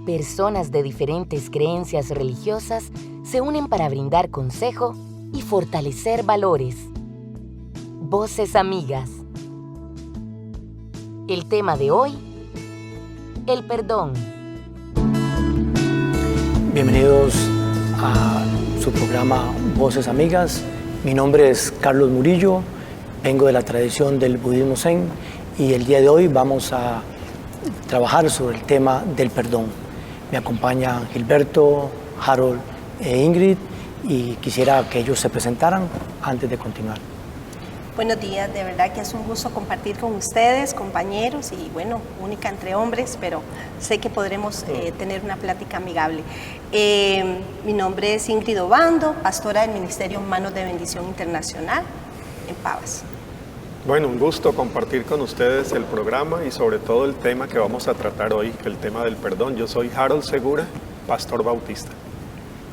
personas de diferentes creencias religiosas se unen para brindar consejo y fortalecer valores. Voces Amigas. El tema de hoy: el perdón. Bienvenidos a su programa Voces Amigas. Mi nombre es Carlos Murillo, vengo de la tradición del budismo Zen y el día de hoy vamos a trabajar sobre el tema del perdón. Me acompañan Gilberto, Harold e Ingrid y quisiera que ellos se presentaran antes de continuar. Buenos días, de verdad que es un gusto compartir con ustedes, compañeros, y bueno, única entre hombres, pero sé que podremos tener una plática amigable. Mi nombre es Ingrid Obando, pastora del Ministerio Manos de Bendición Internacional en Pavas. Bueno, un gusto compartir con ustedes el programa y sobre todo el tema que vamos a tratar hoy, el tema del perdón. Yo soy Harold Segura, pastor bautista.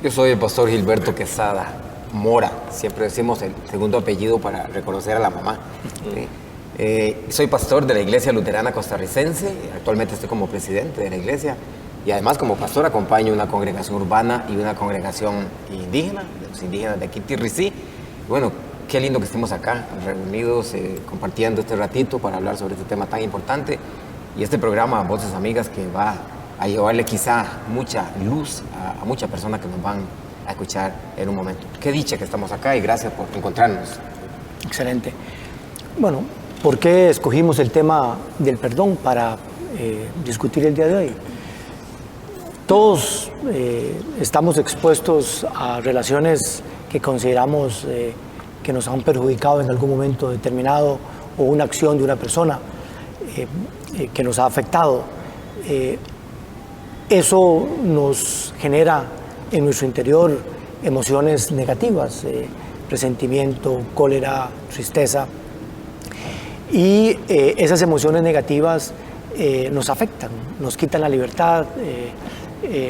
Yo soy el pastor Gilberto Quesada Mora, siempre decimos el segundo apellido para reconocer a la mamá. Soy pastor de la Iglesia Luterana Costarricense, actualmente estoy como presidente de la iglesia y además como pastor acompaño una congregación urbana y una congregación indígena, de los indígenas de aquí Tirricí. Bueno, qué lindo que estemos acá reunidos compartiendo este ratito para hablar sobre este tema tan importante y este programa Voces Amigas que va a llevarle quizá mucha luz a muchas personas que nos van a escuchar en un momento. Qué dicha que estamos acá y gracias por encontrarnos. Excelente. Bueno, ¿por qué escogimos el tema del perdón para discutir el día de hoy? Todos estamos expuestos a relaciones que consideramos que nos han perjudicado en algún momento determinado o una acción de una persona que nos ha afectado. Eso nos genera en nuestro interior emociones negativas, resentimiento, cólera, tristeza. Y esas emociones negativas nos afectan, nos quitan la libertad,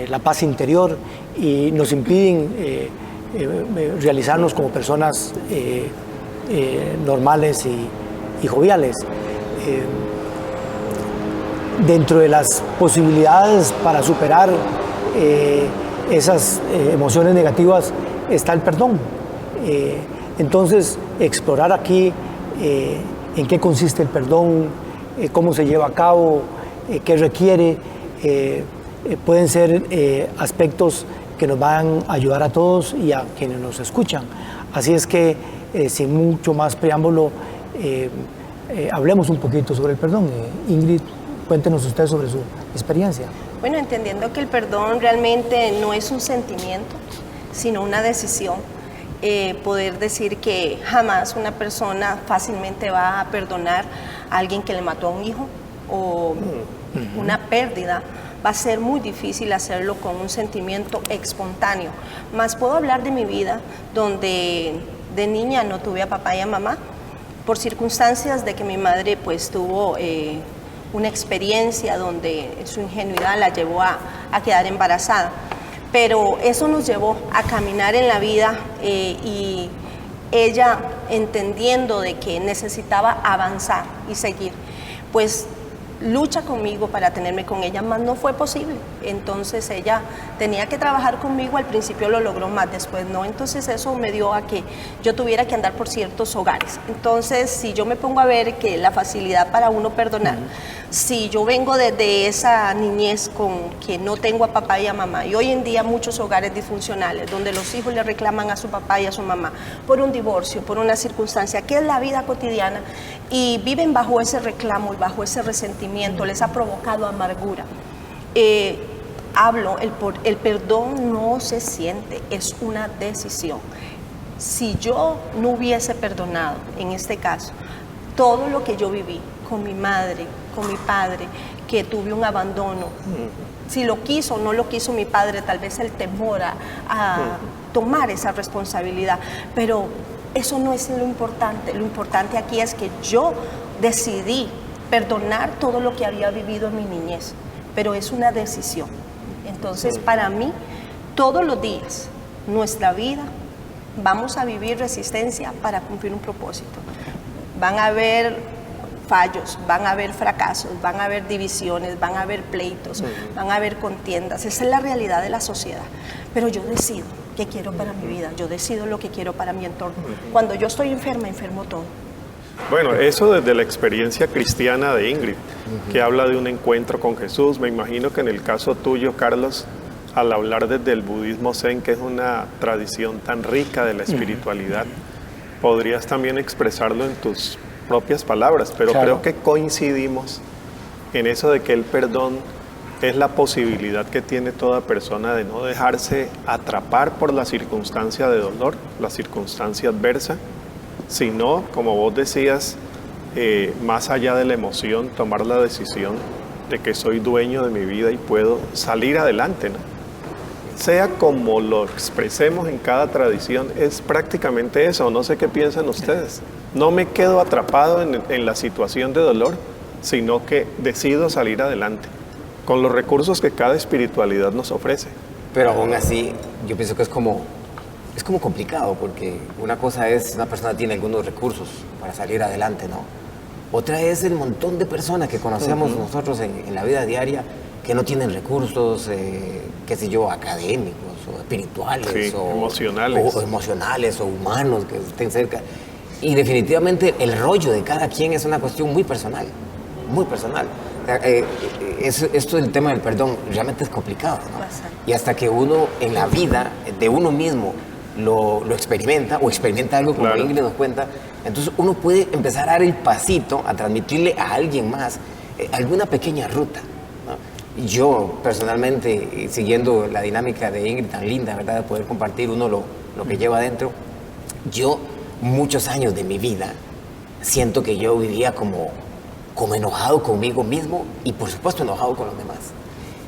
la paz interior y nos impiden realizarnos como personas normales y joviales. Dentro de las posibilidades para superar esas emociones negativas está el perdón. Entonces, explorar aquí en qué consiste el perdón, cómo se lleva a cabo, qué requiere, pueden ser aspectos que nos van a ayudar a todos y a quienes nos escuchan. Así es que, sin mucho más preámbulo, hablemos un poquito sobre el perdón. Ingrid, cuéntenos usted sobre su experiencia. Bueno, entendiendo que el perdón realmente no es un sentimiento, sino una decisión. Poder decir que jamás una persona fácilmente va a perdonar a alguien que le mató a un hijo o una pérdida. Va a ser muy difícil hacerlo con un sentimiento espontáneo. Más puedo hablar de mi vida, donde de niña no tuve a papá y a mamá, por circunstancias de que mi madre pues tuvo una experiencia donde su ingenuidad la llevó a quedar embarazada. Pero eso nos llevó a caminar en la vida y ella, entendiendo de que necesitaba avanzar y seguir, pues lucha conmigo para tenerme con ella, más no fue posible. Entonces ella tenía que trabajar conmigo, al principio lo logró, más después no. Entonces eso me dio a que yo tuviera que andar por ciertos hogares. Entonces, si yo me pongo a ver que la facilidad para uno perdonar, si yo vengo desde esa niñez con que no tengo a papá y a mamá, y hoy en día muchos hogares disfuncionales donde los hijos le reclaman a su papá y a su mamá por un divorcio, por una circunstancia que es la vida cotidiana, y viven bajo ese reclamo y bajo ese resentimiento, les ha provocado amargura. El perdón no se siente, es una decisión. Si yo no hubiese perdonado, en este caso, todo lo que yo viví con mi madre, con mi padre, que tuve un abandono, si lo quiso o no lo quiso mi padre, tal vez el temor a tomar esa responsabilidad, pero eso no es lo importante aquí es que yo decidí perdonar todo lo que había vivido en mi niñez, pero es una decisión. Entonces, para mí, todos los días, nuestra vida, vamos a vivir resistencia para cumplir un propósito. Van a haber fallos, van a haber fracasos, van a haber divisiones, van a haber pleitos, van a haber contiendas. Esa es la realidad de la sociedad. Pero yo decido qué quiero para mi vida, yo decido lo que quiero para mi entorno. Cuando yo estoy enferma, enfermo todo. Bueno, eso desde la experiencia cristiana de Ingrid, que habla de un encuentro con Jesús. Me imagino que en el caso tuyo, Carlos, al hablar desde el budismo zen, que es una tradición tan rica de la espiritualidad, podrías también expresarlo en tus propias palabras, pero claro, creo que coincidimos en eso de que el perdón es la posibilidad que tiene toda persona de no dejarse atrapar por la circunstancia de dolor, la circunstancia adversa, sino, como vos decías, más allá de la emoción, tomar la decisión de que soy dueño de mi vida y puedo salir adelante, ¿no? Sea como lo expresemos en cada tradición, es prácticamente eso. No sé qué piensan ustedes. No me quedo atrapado en la situación de dolor, sino que decido salir adelante con los recursos que cada espiritualidad nos ofrece. Pero aún así, yo pienso que es como complicado, porque una cosa es, una persona tiene algunos recursos para salir adelante, ¿no? Otra es el montón de personas que conocemos nosotros en la vida diaria que no tienen recursos, qué sé yo, académicos o espirituales, sí, o emocionales o humanos que estén cerca. Y definitivamente el rollo de cada quien es una cuestión muy personal, muy personal. Esto del tema del perdón realmente es complicado, ¿no? Y hasta que uno en la vida de uno mismo lo experimenta o experimenta algo como claro, Ingrid nos cuenta, entonces uno puede empezar a dar el pasito a transmitirle a alguien más alguna pequeña ruta, ¿no? Yo personalmente, siguiendo la dinámica de Ingrid tan linda, ¿verdad?, de poder compartir uno lo que lleva adentro, yo muchos años de mi vida siento que yo vivía como enojado conmigo mismo y por supuesto enojado con los demás.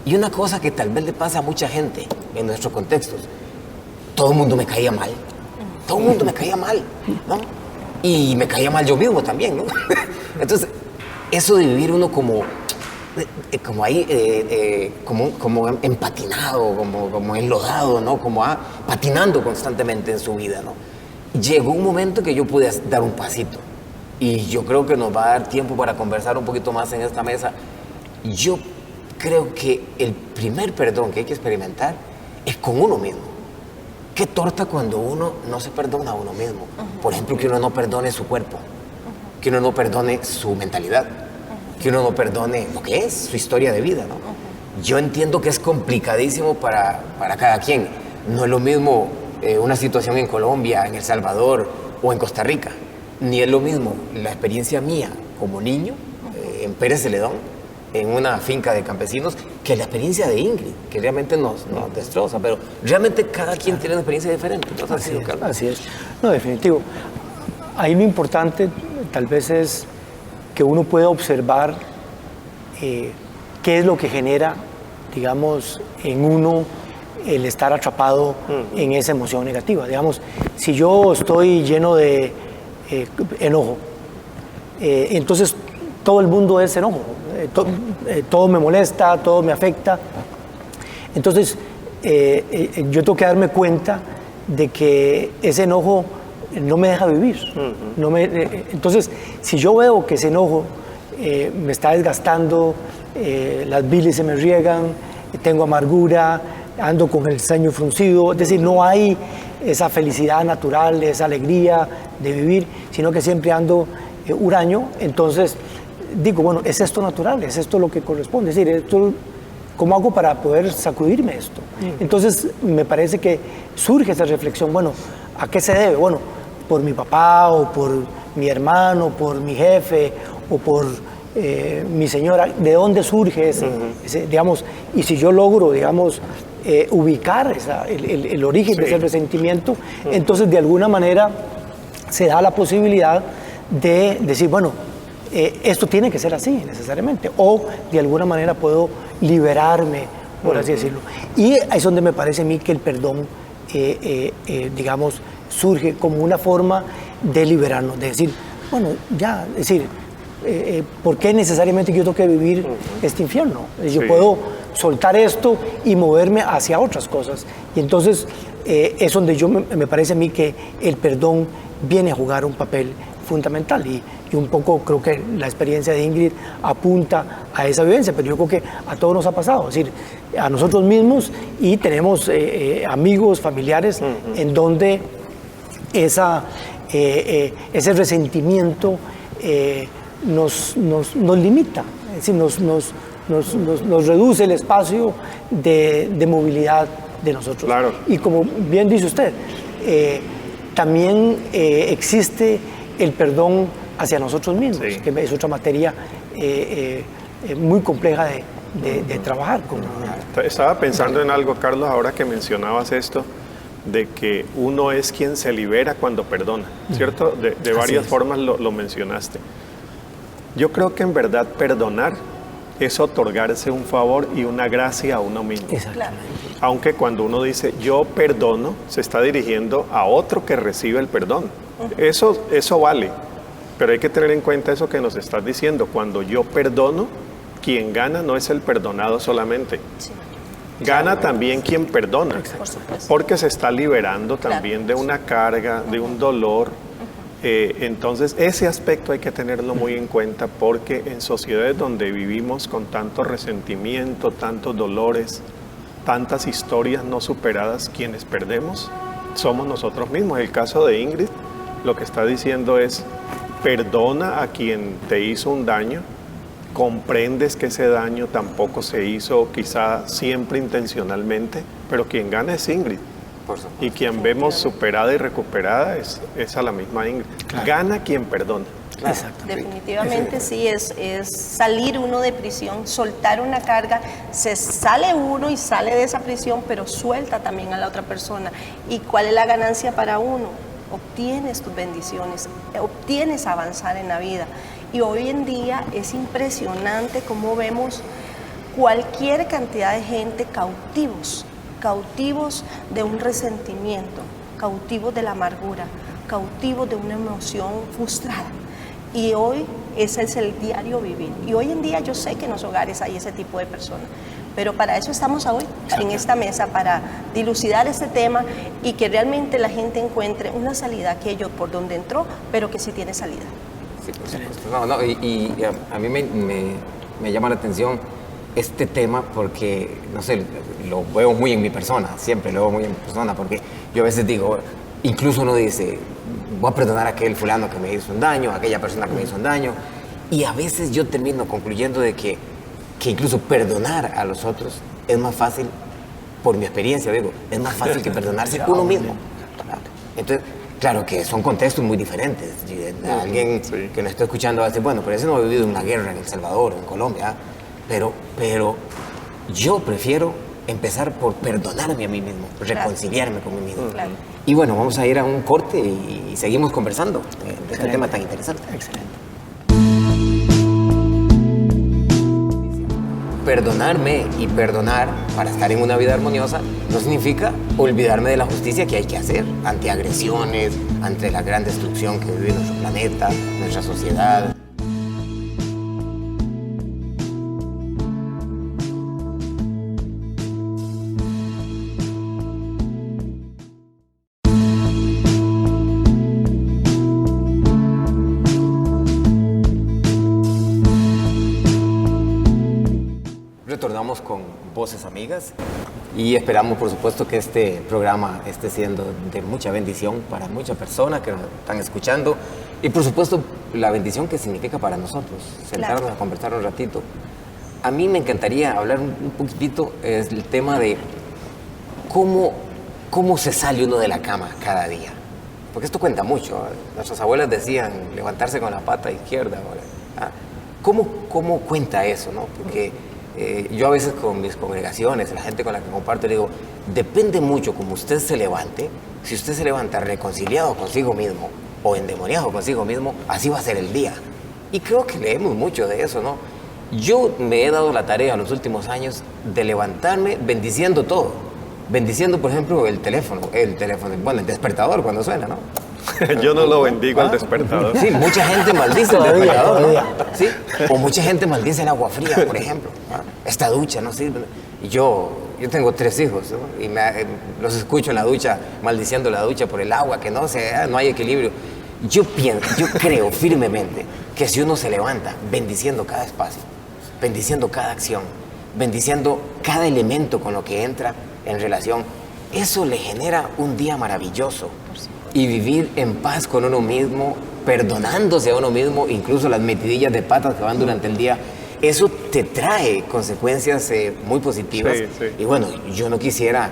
Y una cosa que tal vez le pasa a mucha gente en nuestros contextos, todo el mundo me caía mal, todo el mundo me caía mal, ¿no? Y me caía mal yo mismo también, ¿no? Entonces, eso de vivir uno como ahí, como empatinado, como enlodado, ¿no? Patinando constantemente en su vida, ¿no? Llegó un momento que yo pude dar un pasito. Y yo creo que nos va a dar tiempo para conversar un poquito más en esta mesa. Yo creo que el primer perdón que hay que experimentar es con uno mismo. Qué torta cuando uno no se perdona a uno mismo. Por ejemplo, que uno no perdone su cuerpo, que uno no perdone su mentalidad, que uno no perdone lo que es su historia de vida, ¿no? Yo entiendo que es complicadísimo para cada quien. No es lo mismo una situación en Colombia, en El Salvador o en Costa Rica. Ni es lo mismo la experiencia mía como niño en Pérez Celedón, en una finca de campesinos, que la experiencia de Ingrid, que realmente nos destroza. Pero realmente cada quien tiene una experiencia diferente. Así es. No, definitivo. Ahí lo importante tal vez es que uno pueda observar qué es lo que genera, digamos, en uno el estar atrapado en esa emoción negativa. Digamos, si yo estoy lleno de enojo, entonces todo el mundo es enojo, todo me molesta, todo me afecta. Entonces yo tengo que darme cuenta de que ese enojo no me deja vivir. Entonces, si yo veo que ese enojo me está desgastando, las bilis se me riegan, tengo amargura, ando con el ceño fruncido, es decir, no hay esa felicidad natural, esa alegría de vivir, sino que siempre ando huraño. Entonces digo, bueno, ¿es esto natural? ¿Es esto lo que corresponde? Es decir, ¿cómo hago para poder sacudirme esto? Entonces me parece que surge esa reflexión, bueno, ¿a qué se debe? Bueno, por mi papá o por mi hermano, por mi jefe o por mi señora, ¿de dónde surge ese, digamos, y si yo logro, digamos, ubicar el origen de ese resentimiento, entonces de alguna manera se da la posibilidad de decir, bueno, esto tiene que ser así necesariamente, o de alguna manera puedo liberarme, por así decirlo. Y ahí es donde me parece a mí que el perdón, digamos, surge como una forma de liberarnos, de decir, bueno, ya, es decir, ¿por qué necesariamente yo tengo que vivir este infierno? Yo puedo soltar esto y moverme hacia otras cosas. Y entonces es donde me parece a mí que el perdón viene a jugar un papel fundamental y un poco creo que la experiencia de Ingrid apunta a esa vivencia, pero yo creo que a todos nos ha pasado, es decir, a nosotros mismos y tenemos amigos, familiares en donde ese resentimiento nos limita, es decir, nos reduce el espacio de movilidad de nosotros. Claro. Y como bien dice usted, también existe el perdón hacia nosotros mismos, Sí. que es otra materia muy compleja de trabajar. Estaba pensando en algo, Carlos, ahora que mencionabas esto, de que uno es quien se libera cuando perdona, ¿cierto? De varias formas lo mencionaste. Yo creo que en verdad perdonar es otorgarse un favor y una gracia a uno mismo. Exactamente. Aunque cuando uno dice yo perdono, se está dirigiendo a otro que recibe el perdón. Eso vale, pero hay que tener en cuenta eso que nos estás diciendo. Cuando yo perdono, quien gana no es el perdonado solamente. Sí, Gana también quien perdona, por supuesto. porque se está liberando Claro. también de una carga, de un dolor. Entonces, ese aspecto hay que tenerlo muy en cuenta, porque en sociedades donde vivimos con tanto resentimiento, tantos dolores, tantas historias no superadas, quienes perdemos somos nosotros mismos. El caso de Ingrid, lo que está diciendo es, perdona a quien te hizo un daño, comprendes que ese daño tampoco se hizo quizá siempre intencionalmente, pero quien gana es Ingrid. Por supuesto. Y quien vemos superada y recuperada es a la misma Ingrid. Gana quien perdona. Exacto. Definitivamente sí, es salir uno de prisión, soltar una carga, se sale uno y sale de esa prisión, pero suelta también a la otra persona. ¿Y cuál es la ganancia para uno? Obtienes tus bendiciones, obtienes avanzar en la vida. Y hoy en día es impresionante cómo vemos cualquier cantidad de gente cautivos de un resentimiento, cautivos de la amargura, cautivos de una emoción frustrada. Y hoy ese es el diario vivir. Y hoy en día yo sé que en los hogares hay ese tipo de personas, pero para eso estamos hoy en esta mesa, para dilucidar este tema y que realmente la gente encuentre una salida, aquello por donde entró, pero que sí tiene salida. Sí, por supuesto. Y a mí me llama la atención este tema porque, no sé, lo veo muy en mi persona, siempre lo veo muy en mi persona, porque yo a veces digo, incluso uno dice, voy a perdonar a aquel fulano que me hizo un daño, a aquella persona que me hizo un daño, y a veces yo termino concluyendo de que incluso perdonar a los otros es más fácil, por mi experiencia, digo, es más fácil que perdonarse uno mismo. Entonces, claro que son contextos muy diferentes. Alguien que nos está escuchando va a decir, bueno, pero ese no ha vivido una guerra en El Salvador o en Colombia, pero yo prefiero empezar por perdonarme a mí mismo, reconciliarme con mí mismo. Claro. Y bueno, vamos a ir a un corte y seguimos conversando de este tema tan interesante. Excelente. Perdonarme y perdonar para estar en una vida armoniosa no significa olvidarme de la justicia que hay que hacer ante agresiones, ante la gran destrucción que vive nuestro planeta, nuestra sociedad. Retornamos con Voces Amigas y esperamos, por supuesto, que este programa esté siendo de mucha bendición para muchas personas que nos están escuchando y, por supuesto, la bendición que significa para nosotros, sentarnos a conversar un ratito. A mí me encantaría hablar un poquitito el tema de cómo se sale uno de la cama cada día, porque esto cuenta mucho. Nuestras abuelas decían levantarse con la pata izquierda. ¿Cómo cuenta eso, no? Porque yo a veces con mis congregaciones, la gente con la que comparto, le digo, depende mucho cómo usted se levante. Si usted se levanta reconciliado consigo mismo o endemoniado consigo mismo, así va a ser el día. Y creo que leemos mucho de eso, ¿no? Yo me he dado la tarea en los últimos años de levantarme bendiciendo todo. Bendiciendo, por ejemplo, el teléfono, bueno, el despertador cuando suena, ¿no? Yo no lo bendigo al despertador. Sí, mucha gente maldice el despertador, ¿no? ¿Sí? O mucha gente maldice el agua fría, por ejemplo. Esta ducha no sirve. Y yo tengo 3 hijos, ¿no? Y los escucho en la ducha, maldiciendo la ducha por el agua, que no hay equilibrio. Yo creo firmemente que si uno se levanta bendiciendo cada espacio, bendiciendo cada acción, bendiciendo cada elemento con lo que entra en relación, eso le genera un día maravilloso. Y vivir en paz con uno mismo, perdonándose a uno mismo, incluso las metidillas de patas que van durante el día, eso te trae consecuencias muy positivas. Sí, sí. Y bueno, yo no quisiera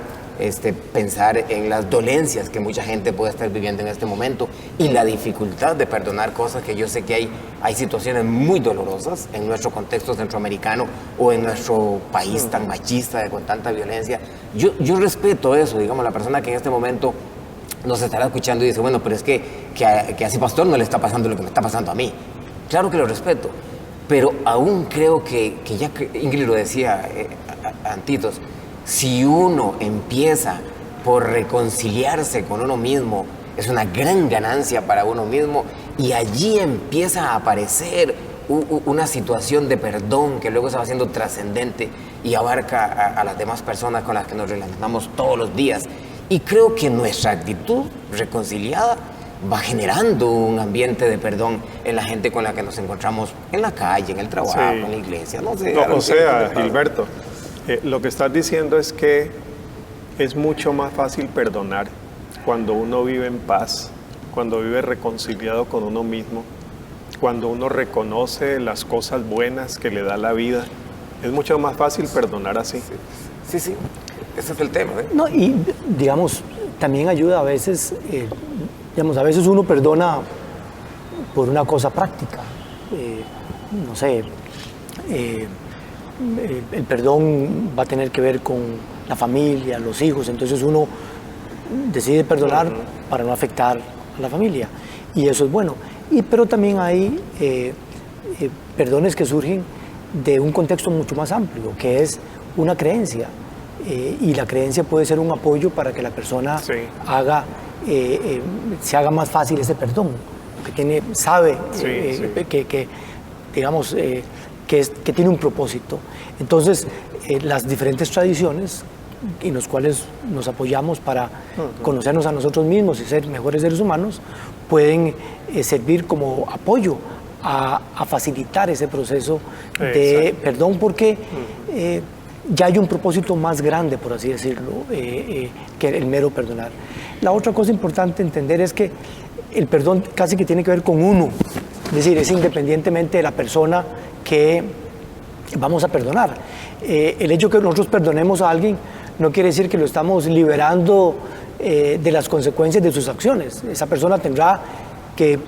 pensar en las dolencias que mucha gente puede estar viviendo en este momento y la dificultad de perdonar cosas que yo sé que hay situaciones muy dolorosas en nuestro contexto centroamericano o en nuestro país tan machista, con tanta violencia. Yo respeto eso, digamos, la persona que en este momento nos estará escuchando y dice, bueno, pero es que a ese pastor no le está pasando lo que me está pasando a mí. Claro que lo respeto, pero aún creo que ya Ingrid lo decía antitos, si uno empieza por reconciliarse con uno mismo, es una gran ganancia para uno mismo y allí empieza a aparecer una situación de perdón que luego se va haciendo trascendente y abarca a las demás personas con las que nos relacionamos todos los días. Y creo que nuestra actitud reconciliada va generando un ambiente de perdón en la gente con la que nos encontramos en la calle, en el trabajo, Sí. en la iglesia, no sé. O sea, Gilberto, lo que estás diciendo es que es mucho más fácil perdonar cuando uno vive en paz, cuando vive reconciliado con uno mismo, cuando uno reconoce las cosas buenas que le da la vida. Es mucho más fácil perdonar así. Sí, ese es el tema. No, y digamos, también ayuda a veces, a veces uno perdona por una cosa práctica. No sé, el perdón va a tener que ver con la familia, los hijos, entonces uno decide perdonar para no afectar a la familia, y eso es bueno. Pero también hay perdones que surgen de un contexto mucho más amplio, que es una creencia, y la creencia puede ser un apoyo para que la persona Sí. se haga más fácil ese perdón, porque sabe Sí. que digamos, que tiene un propósito. Entonces, las diferentes tradiciones en las cuales nos apoyamos para conocernos a nosotros mismos y ser mejores seres humanos, pueden servir como apoyo a facilitar ese proceso de perdón, porque ya hay un propósito más grande, por así decirlo, que el mero perdonar. La otra cosa importante entender es que el perdón casi que tiene que ver con uno, es decir, es independientemente de la persona que vamos a perdonar. El hecho que nosotros perdonemos a alguien no quiere decir que lo estamos liberando de las consecuencias de sus acciones. Esa persona tendrá que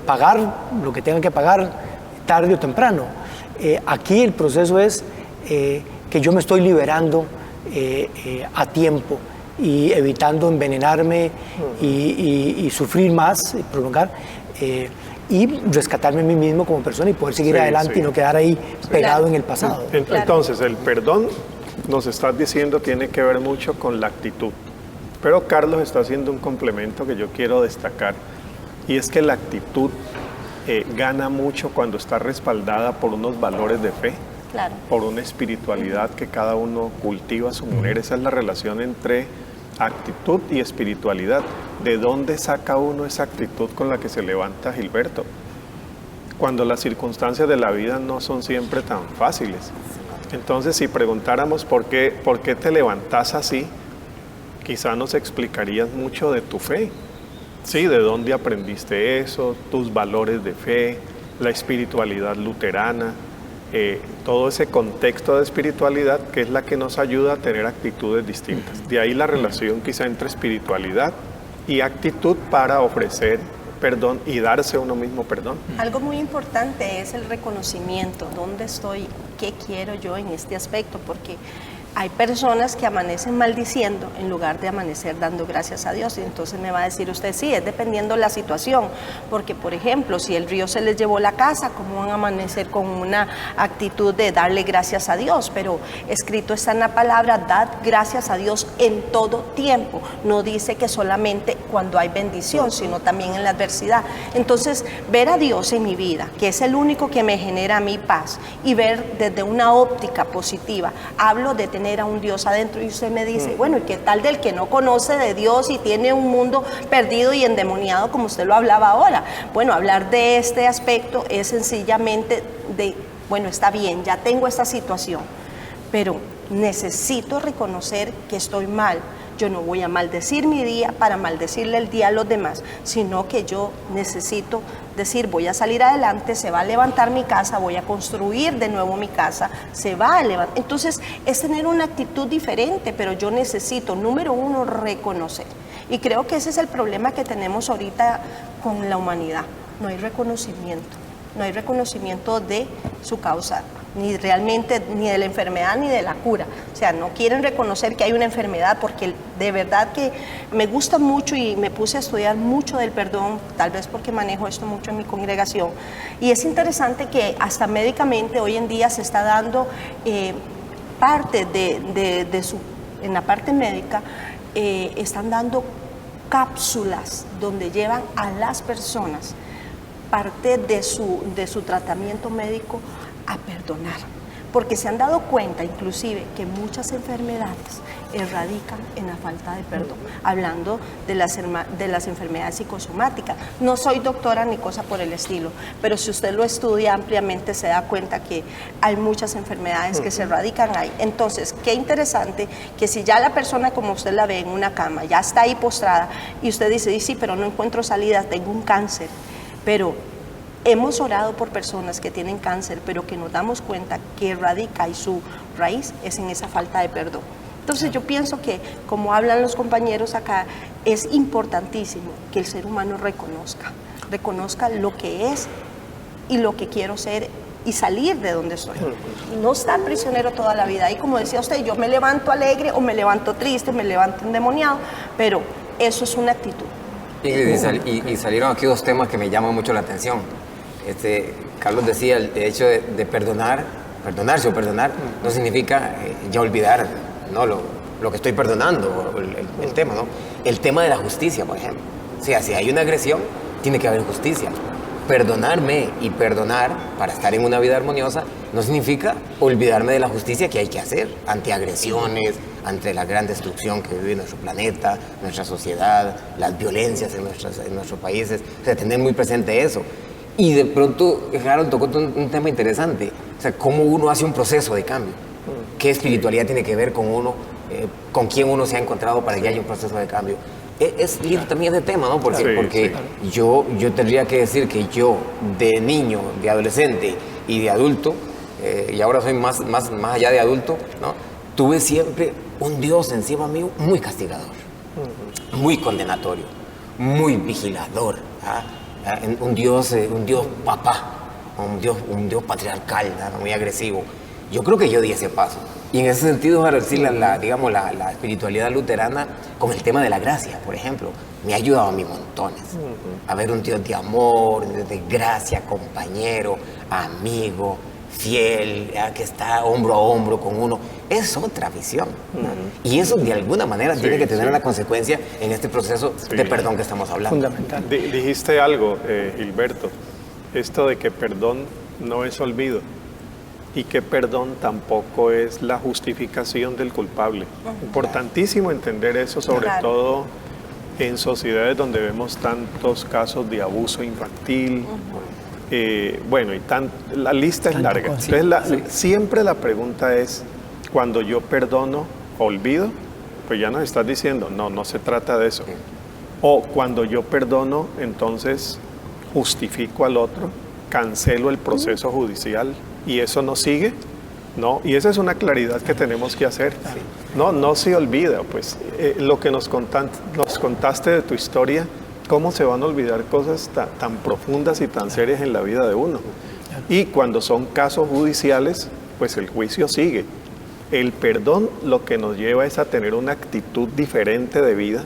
pagar lo que tenga que pagar tarde o temprano. Aquí el proceso es que yo me estoy liberando a tiempo y evitando envenenarme y sufrir más, prolongar, y rescatarme a mí mismo como persona y poder seguir adelante y no quedar ahí pegado Claro. en el pasado. Entonces, el perdón, nos estás diciendo, tiene que ver mucho con la actitud. Pero Carlos está haciendo un complemento que yo quiero destacar, y es que la actitud gana mucho cuando está respaldada por unos valores de fe, Claro. por una espiritualidad que cada uno cultiva a su manera. Esa es la relación entre actitud y espiritualidad. ¿De dónde saca uno esa actitud con la que se levanta Gilberto? Cuando las circunstancias de la vida no son siempre tan fáciles. Entonces, si preguntáramos por qué te levantás así, quizá nos explicarías mucho de tu fe. Sí, de dónde aprendiste eso, tus valores de fe, la espiritualidad luterana, todo ese contexto de espiritualidad que es la que nos ayuda a tener actitudes distintas. De ahí la relación quizá entre espiritualidad y actitud para ofrecer perdón y darse a uno mismo perdón. Algo muy importante es el reconocimiento, dónde estoy, qué quiero yo en este aspecto, porque hay personas que amanecen maldiciendo en lugar de amanecer dando gracias a Dios. Y entonces me va a decir usted, sí, es dependiendo la situación. Porque, por ejemplo, si el río se les llevó la casa, ¿cómo van a amanecer con una actitud de darle gracias a Dios? Pero escrito está en la palabra, dad gracias a Dios en todo tiempo. No dice que solamente cuando hay bendición, sino también en la adversidad. Entonces, ver a Dios en mi vida, que es el único que me genera mi paz, y ver desde una óptica positiva. Hablo de tener tener a un Dios adentro. Y usted me dice, bueno, ¿y qué tal del que no conoce de Dios y tiene un mundo perdido y endemoniado como usted lo hablaba ahora? Bueno, hablar de este aspecto es sencillamente de, bueno, está bien, ya tengo esta situación, pero necesito reconocer que estoy mal. Yo no voy a maldecir mi día para maldecirle el día a los demás, sino que yo necesito decir, voy a salir adelante, se va a levantar mi casa, voy a construir de nuevo mi casa, se va a levantar. Entonces, es tener una actitud diferente, pero yo necesito, número uno, reconocer. Y creo que ese es el problema que tenemos ahorita con la humanidad. No hay reconocimiento. No hay reconocimiento de su causa, ni realmente, ni de la enfermedad, ni de la cura. O sea, no quieren reconocer que hay una enfermedad, porque de verdad que me gusta mucho y me puse a estudiar mucho del perdón, tal vez porque manejo esto mucho en mi congregación. Y es interesante que hasta médicamente hoy en día se está dando parte en la parte médica, están dando cápsulas donde llevan a las personas parte de su tratamiento médico a perdonar, porque se han dado cuenta inclusive que muchas enfermedades radican en la falta de perdón, hablando de las enfermedades psicosomáticas. No soy doctora ni cosa por el estilo, pero si usted lo estudia ampliamente se da cuenta que hay muchas enfermedades que se radican ahí. Entonces, qué interesante que si ya la persona, como usted la ve en una cama, ya está ahí postrada y usted dice, sí, pero no encuentro salida, tengo un cáncer. Pero hemos orado por personas que tienen cáncer, pero que nos damos cuenta que radica y su raíz es en esa falta de perdón. Entonces yo pienso que, como hablan los compañeros acá, es importantísimo que el ser humano reconozca lo que es y lo que quiero ser y salir de donde estoy. No estar prisionero toda la vida. Y como decía usted, yo me levanto alegre o me levanto triste, me levanto endemoniado, pero eso es una actitud. Y salieron aquí dos temas que me llaman mucho la atención. Carlos decía, el hecho de perdonarse o perdonar no significa ya olvidar, ¿no? lo que estoy perdonando, el tema, ¿no? El tema de la justicia, por ejemplo. O sea, si hay una agresión, tiene que haber justicia. Perdonarme y perdonar para estar en una vida armoniosa no significa olvidarme de la justicia que hay que hacer ante agresiones, ante la gran destrucción que vive nuestro planeta, nuestra sociedad, las violencias en nuestros países. O sea, tener muy presente eso. Y de pronto, Harold tocó un tema interesante. O sea, cómo uno hace un proceso de cambio. ¿Qué espiritualidad tiene que ver con uno? ¿Con quién uno se ha encontrado para que haya un proceso de cambio? Es lindo también ese tema, ¿no? Porque yo tendría que decir que yo, de niño, de adolescente y de adulto, y ahora soy más allá de adulto, ¿no? Tuve siempre un Dios encima mío muy castigador, muy condenatorio, muy vigilador, un Dios papá, un Dios patriarcal, ¿no? Muy agresivo. Yo creo que yo di ese paso. Y en ese sentido, para decir, digamos, la espiritualidad luterana, con el tema de la gracia, por ejemplo, me ha ayudado a mí montones. A ver un Dios de amor, de gracia, compañero, amigo, fiel, que está hombro a hombro con uno. Es otra visión, ¿no? Y eso, de alguna manera, tiene que tener una consecuencia en este proceso de perdón que estamos hablando. Fundamental. Dijiste algo, Gilberto, esto de que perdón no es olvido. Y que perdón tampoco es la justificación del culpable. Importantísimo entender eso, sobre todo en sociedades donde vemos tantos casos de abuso infantil. Bueno, la lista es larga. Entonces, siempre la pregunta es, cuando yo perdono, olvido, pues ya nos estás diciendo, no se trata de eso. O cuando yo perdono, entonces justifico al otro, cancelo el proceso judicial, y eso no sigue, ¿no? Y esa es una claridad que tenemos que hacer. No se olvida, pues, lo que nos contaste de tu historia, cómo se van a olvidar cosas tan profundas y tan serias en la vida de uno. Y cuando son casos judiciales, pues el juicio sigue. El perdón lo que nos lleva es a tener una actitud diferente de vida,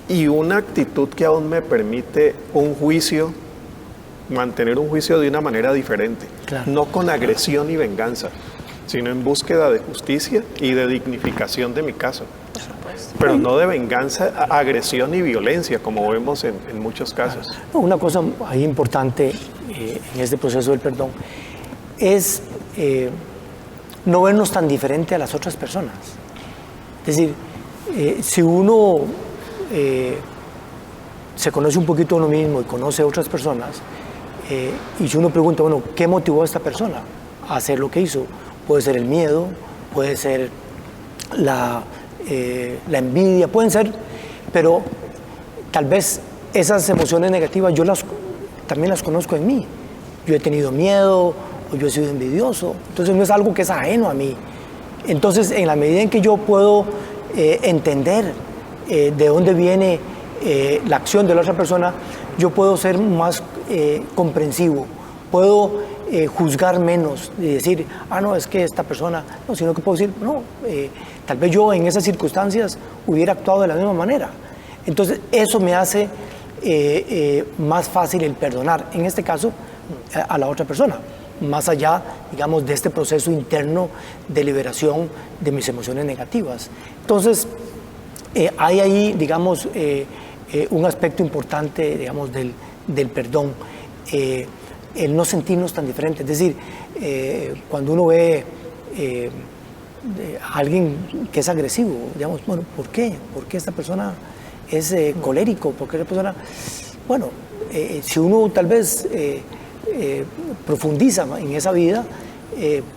y una actitud que aún me permite mantener un juicio de una manera diferente, no con agresión y venganza, sino en búsqueda de justicia y de dignificación de mi caso. Por supuesto. Pero no de venganza, agresión y violencia, como vemos en muchos casos. Una cosa ahí importante en este proceso del perdón es no vernos tan diferente a las otras personas. Es decir, si uno se conoce un poquito a uno mismo y conoce a otras personas, y si uno pregunta, bueno, ¿qué motivó a esta persona a hacer lo que hizo? Puede ser el miedo, puede ser la envidia, pueden ser, pero tal vez esas emociones negativas yo también las conozco en mí. Yo he tenido miedo, o yo he sido envidioso, entonces no es algo que es ajeno a mí. Entonces, en la medida en que yo puedo entender de dónde viene la acción de la otra persona, yo puedo ser más comprensivo, puedo juzgar menos y decir, no, es que esta persona, no, sino que puedo decir, no, tal vez yo en esas circunstancias hubiera actuado de la misma manera. Entonces, eso me hace más fácil el perdonar, en este caso, a la otra persona, más allá, digamos, de este proceso interno de liberación de mis emociones negativas. Entonces, hay ahí, digamos, un aspecto importante, digamos, del perdón, el no sentirnos tan diferentes. Es decir, cuando uno ve a alguien que es agresivo, digamos, bueno, ¿por qué? ¿Por qué esta persona es colérico? ¿Por qué esta persona...? Bueno, si uno tal vez profundiza en esa vida,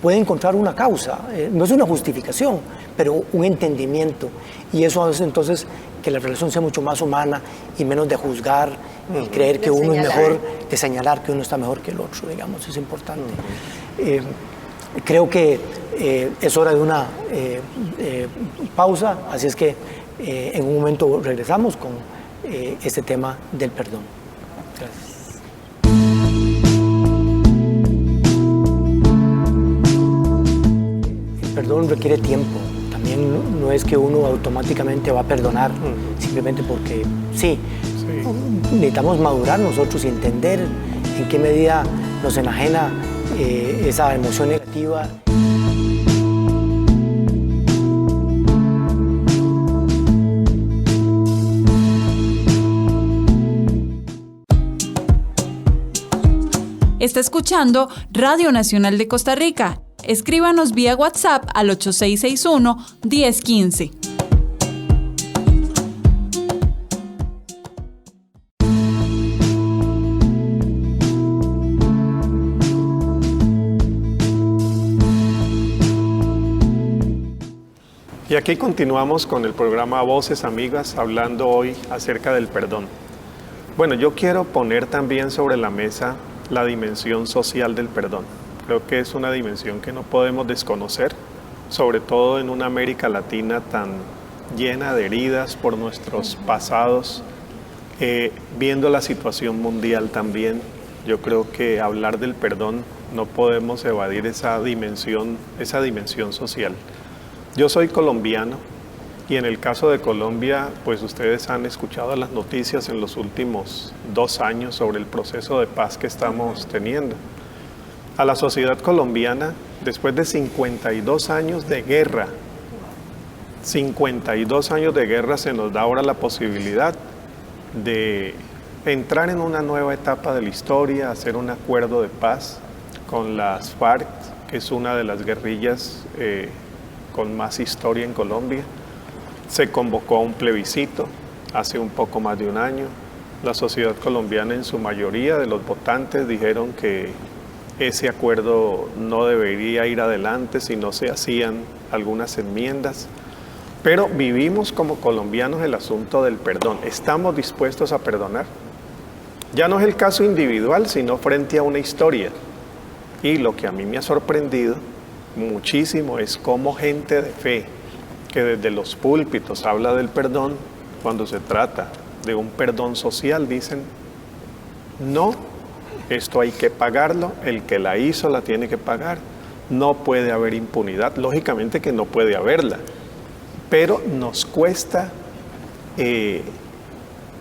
puede encontrar una causa. No es una justificación, pero un entendimiento. Y eso hace entonces que la relación sea mucho más humana y menos de juzgar, y creer que uno es mejor, de señalar que uno está mejor que el otro, digamos, es importante. Creo que es hora de una pausa, así es que en un momento regresamos con este tema del perdón. Gracias. El perdón requiere tiempo. También no es que uno automáticamente va a perdonar simplemente porque sí. Necesitamos madurar nosotros y entender en qué medida nos enajena esa emoción negativa. Está escuchando Radio Nacional de Costa Rica. Escríbanos vía WhatsApp al 8661-1015. Y aquí continuamos con el programa Voces Amigas, hablando hoy acerca del perdón. Bueno, yo quiero poner también sobre la mesa la dimensión social del perdón. Creo que es una dimensión que no podemos desconocer, sobre todo en una América Latina tan llena de heridas por nuestros pasados, viendo la situación mundial también. Yo creo que hablar del perdón no podemos evadir esa dimensión social. Yo soy colombiano y en el caso de Colombia, pues ustedes han escuchado las noticias en los últimos 2 años sobre el proceso de paz que estamos teniendo. A la sociedad colombiana, después de 52 años de guerra, 52 años de guerra, se nos da ahora la posibilidad de entrar en una nueva etapa de la historia, hacer un acuerdo de paz con las FARC, que es una de las guerrillas con más historia en Colombia. Se convocó a un plebiscito hace un poco más de un año. La sociedad colombiana, en su mayoría de los votantes, dijeron que ese acuerdo no debería ir adelante si no se hacían algunas enmiendas. Pero vivimos como colombianos el asunto del perdón. ¿Estamos dispuestos a perdonar? Ya no es el caso individual, sino frente a una historia. Y lo que a mí me ha sorprendido muchísimo es cómo gente de fe, que desde los púlpitos habla del perdón, cuando se trata de un perdón social, dicen, no, esto hay que pagarlo, el que la hizo la tiene que pagar, no puede haber impunidad, lógicamente que no puede haberla, pero nos cuesta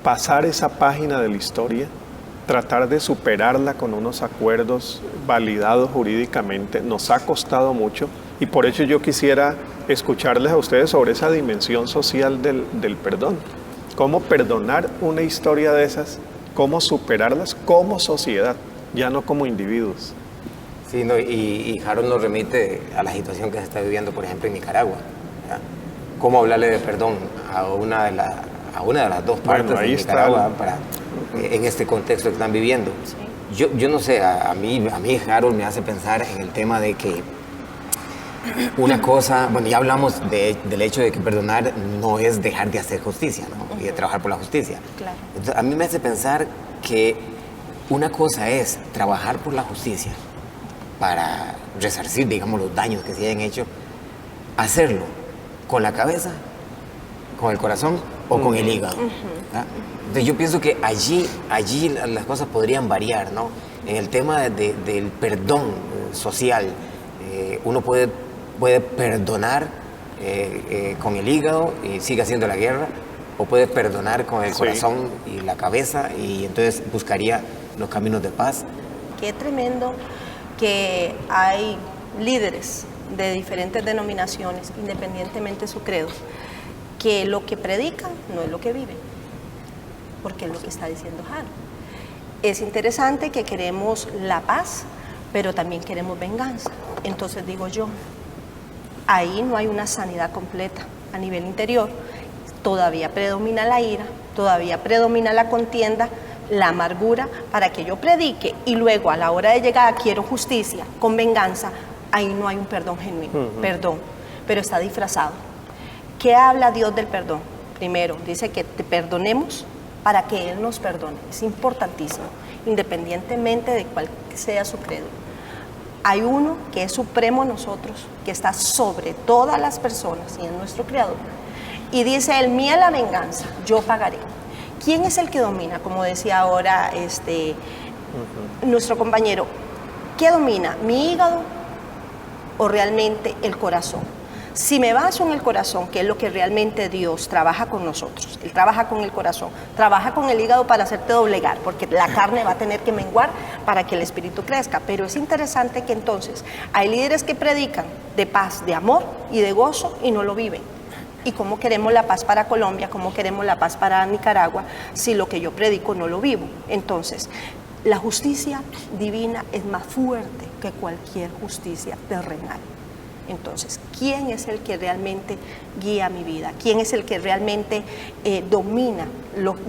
pasar esa página de la historia, tratar de superarla con unos acuerdos validados jurídicamente, nos ha costado mucho y por eso yo quisiera escucharles a ustedes sobre esa dimensión social del perdón. Cómo perdonar una historia de esas, cómo superarlas como sociedad, ya no como individuos. Sí, no, y Harold nos remite a la situación que se está viviendo, por ejemplo, en Nicaragua. ¿Ya? ¿Cómo hablarle de perdón a una de las dos partes de Nicaragua en este contexto que están viviendo? Sí. Yo no sé, a mí Harold me hace pensar en el tema de que una cosa, bueno, ya hablamos del hecho de que perdonar no es dejar de hacer justicia, ¿no? Y de trabajar por la justicia. Claro. Entonces, a mí me hace pensar que una cosa es trabajar por la justicia para resarcir, digamos, los daños que se hayan hecho, hacerlo con la cabeza, con el corazón o con el hígado. Entonces yo pienso que allí las cosas podrían variar, ¿no? En el tema del perdón social, uno puede perdonar con el hígado y sigue haciendo la guerra, o puede perdonar con el corazón y la cabeza, y entonces buscaría los caminos de paz. Qué tremendo que hay líderes de diferentes denominaciones, independientemente de su credo, que lo que predican no es lo que viven, porque es lo que está diciendo Harold. Es interesante que queremos la paz, pero también queremos venganza. Entonces digo yo, ahí no hay una sanidad completa a nivel interior. Todavía predomina la ira, todavía predomina la contienda, la amargura, para que yo predique y luego a la hora de llegar quiero justicia con venganza. Ahí no hay un perdón genuino, perdón, pero está disfrazado. ¿Qué habla Dios del perdón? Primero, dice que te perdonemos para que Él nos perdone. Es importantísimo, independientemente de cuál sea su credo. Hay uno que es supremo en nosotros, que está sobre todas las personas y es nuestro Creador. Y dice, el mía la venganza, yo pagaré. ¿Quién es el que domina? Como decía ahora nuestro compañero, ¿qué domina? ¿Mi hígado o realmente el corazón? Si me baso en el corazón, que es lo que realmente Dios trabaja con nosotros, Él trabaja con el corazón, trabaja con el hígado para hacerte doblegar, porque la carne va a tener que menguar para que el espíritu crezca. Pero es interesante que entonces hay líderes que predican de paz, de amor y de gozo y no lo viven. ¿Y cómo queremos la paz para Colombia? ¿Cómo queremos la paz para Nicaragua si lo que yo predico no lo vivo? Entonces, la justicia divina es más fuerte que cualquier justicia terrenal. Entonces, ¿quién es el que realmente guía mi vida? ¿Quién es el que realmente domina